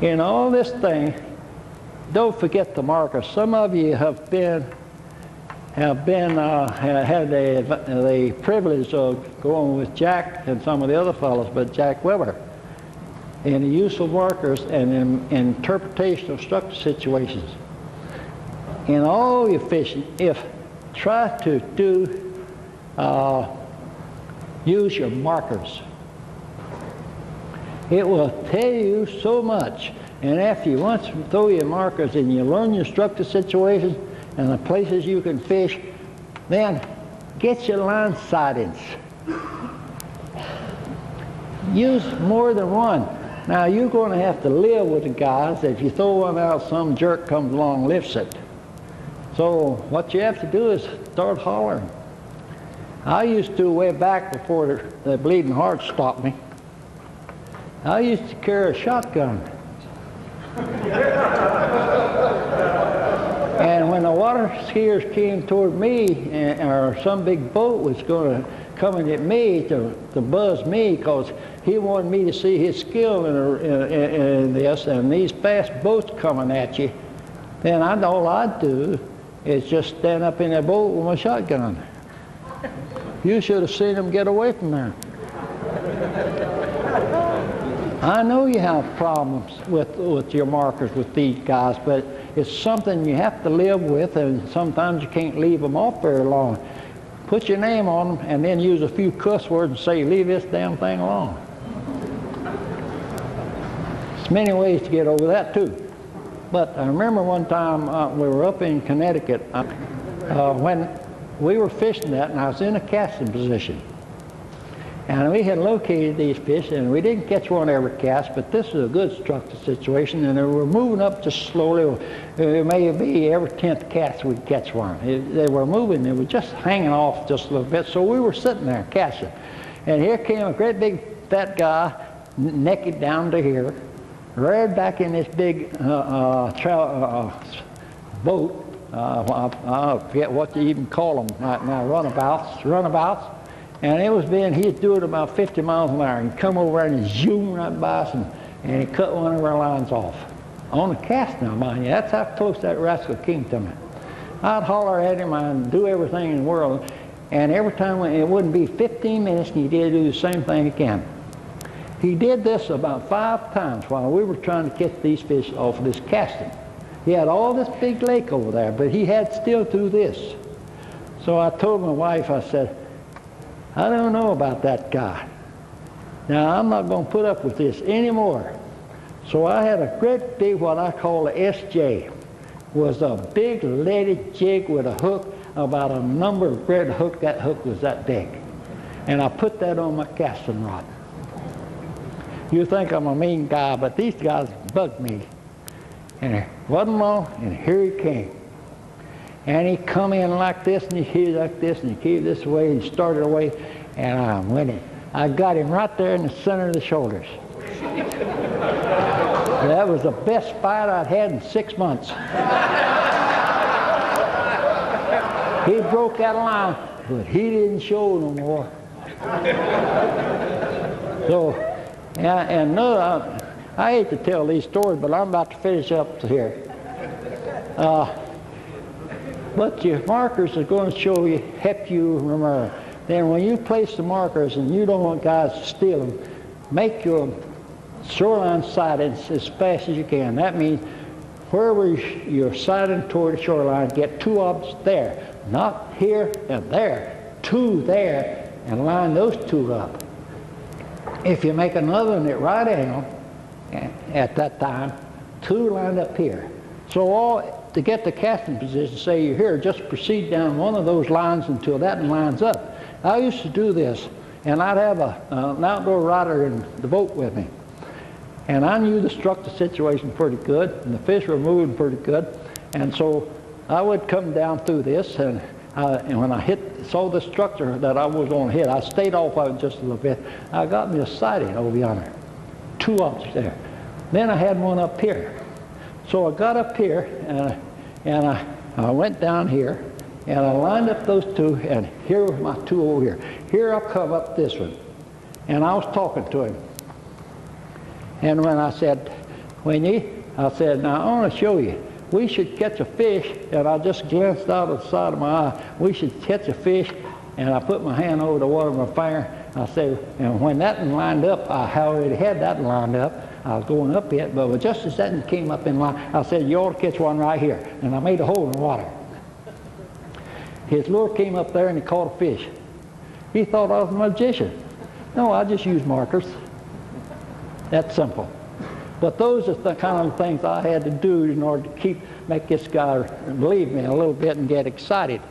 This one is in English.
In all this thing, don't forget the markers. Some of you had the privilege of going with Jack and some of the other fellows, but Jack Weber, in the use of markers and in interpretation of structure situations. In all your fishing, try to use your markers. It will tell you so much. And after you once throw your markers and you learn your structure situations and the places you can fish, then get your line sightings. Use more than one. Now you're going to have to live with the guys. If you throw one out, some jerk comes along and lifts it. So what you have to do is start hollering. I used to, way back before the bleeding heart stopped me, I used to carry a shotgun. And when the water skiers came toward me, or some big boat was coming at me to buzz me, because he wanted me to see his skill in this, and these fast boats coming at you, then all I'd do is just stand up in that boat with my shotgun. You should have seen him get away from there. I know you have problems with your markers with these guys, but it's something you have to live with, and sometimes you can't leave them off very long. Put your name on them and then use a few cuss words and say, leave this damn thing alone. There's many ways to get over that too. But I remember one time we were up in Connecticut when we were fishing that, and I was in a casting position. And we had located these fish, and we didn't catch one every cast, but this is a good structure situation, and they were moving up just slowly. Maybe every 10th cast we'd catch one. They were moving, they were just hanging off just a little bit, so we were sitting there casting. And here came a great big fat guy, naked down to here, right back in this big boat. I forget what you even call them right now, runabouts. And it was he'd do it about 50 miles an hour. He'd come over and he'd zoom right by us, and he cut one of our lines off. On the cast now, mind you, that's how close that rascal came to me. I'd holler at him, I'd do everything in the world, and every time it wouldn't be 15 minutes, and he did do the same thing again. He did this about 5 times while we were trying to catch these fish off of this casting. He had all this big lake over there, but he had still to do this. So I told my wife, I said, I don't know about that guy. Now, I'm not going to put up with this anymore. So I had a great big, what I call a SJ. Was a big leaded jig with a hook, about a number of great hook. That hook was that big. And I put that on my casting rod. You think I'm a mean guy, but these guys bugged me. And it wasn't long, and here he came. And he come in like this, and he came like this, and he came this way, and he started away, and I went in. I got him right there in the center of the shoulders. That was the best fight I'd had in 6 months. He broke that line, but he didn't show no more. So, yeah, and no, I hate to tell these stories, but I'm about to finish up here. But your markers are going to show you, help you remember. Then when you place the markers and you don't want guys to steal them, make your shoreline sightings as fast as you can. That means wherever you're sighting toward the shoreline, get 2 objects there. Not here and there, 2 there, and line those 2 up. If you make another one at right angle, at that time, 2 lined up here. So to get the casting position, say you're here, just proceed down one of those lines until that lines up. I used to do this, and I'd have an outdoor rider in the boat with me. And I knew the structure situation pretty good, and the fish were moving pretty good. And so I would come down through this, and when I saw the structure that I was going to hit, I stayed off of it just a little bit. I got me a sighting over yonder, 2 objects there. Then I had one up here. So I got up here, and I went down here, and I lined up those 2, and here were my 2 over here. Here I come up this one, and I was talking to him. And when I said, I said, now I want to show you. We should catch a fish, and I just glanced out of the side of my eye. We should catch a fish, and I put my hand over the water with my finger. I said, and when that one lined up, I already had that lined up. I was going up it, but just as that one came up in line, I said, you ought to catch one right here. And I made a hole in the water. His lure came up there, and he caught a fish. He thought I was a magician. No, I just used markers. That's simple. But those are the kind of things I had to do in order to make this guy believe me a little bit and get excited.